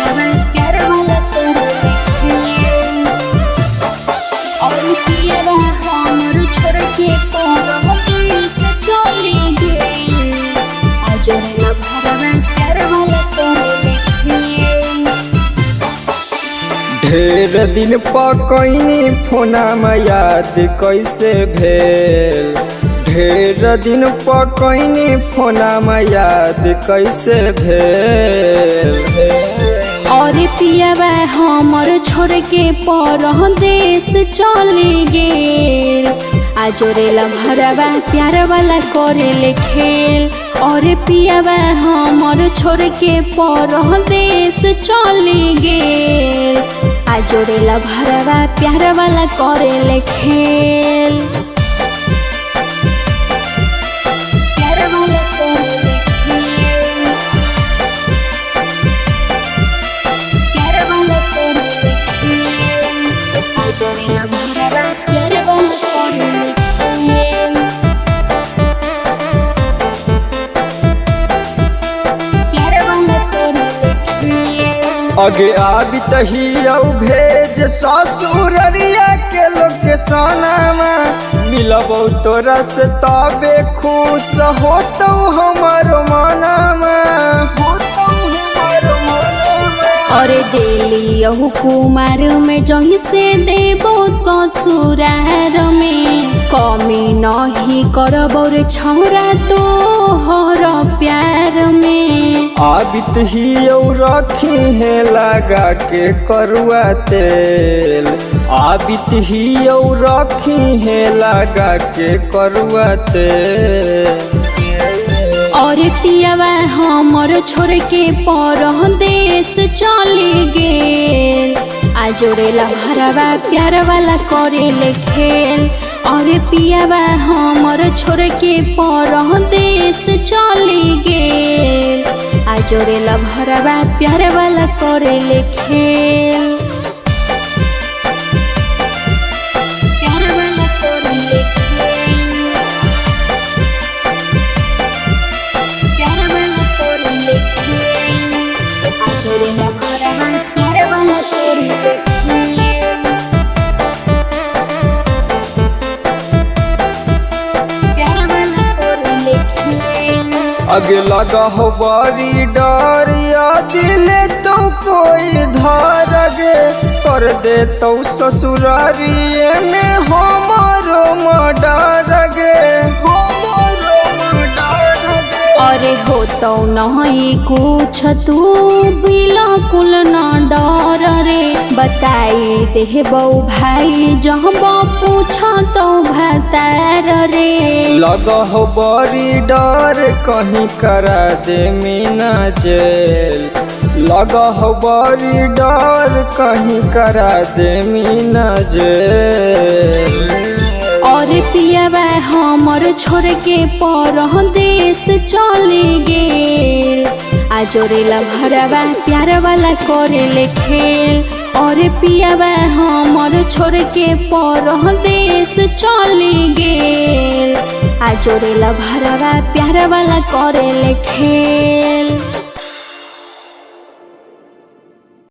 भरवा प्यार वाला करे खेल और पियवा हमर छोड़ के परदेस चली गेल आज ला भरवा प्यार वाला करे खेल। ढेर दिन पकैनी फोना में याद कैसे भेल ढेर दिन पकैनी फोना में याद कैसे भेल और पियवा हमर छोड़ के परदेस चली गेल आज ला भरवा प्यार वाला करे खेल और पियवा हमर छोड़ के परदेस चली गेल आज ला भरवा प्यार वाला करे खेल। अगे आबी तही भेज ससुररिया के लोकेशनमा मिलबो तोरा से तबे खुश होतौ हमर मनमा अरे दिलियहु कुमार में जही से देबो ससुरार में कमी नहीं करबो रे छौरा तो हर प्यार में आबित ही रखी है लगा के करुआ तेल आबित ही रखी है लगा के करुआ तेल और पियवा हमर छोड़ के परदेस चली गेल आज ला भरवा प्यार वाला करे खेल और पियवा हमर छोड़ के परदेस चली गेल आज ला भरवा प्यार वाला करे खेल। अगे लगा हो बड़ी डर या दिल तो कोई धार गे कर दे तो ससुरारिये में हमारो मर्डर गे अरे हो तो नहीं कुछ तू बिल्कुल न डर रे बताई दे बऊ भाई जब पूछ तो भतार रे लगा हो बड़ी डर कहीं करा दे मीना जेल लगा हो बड़ी डर कहीं करा दे मीना जेल और पियवा हमर छोड़ के परदेस चली गेल आज ला भरवा प्यार वाला करे खेल और पियवा हमर छोड़ के परदेस चली गेल आज ला भरवा प्यार वाला करे खेल।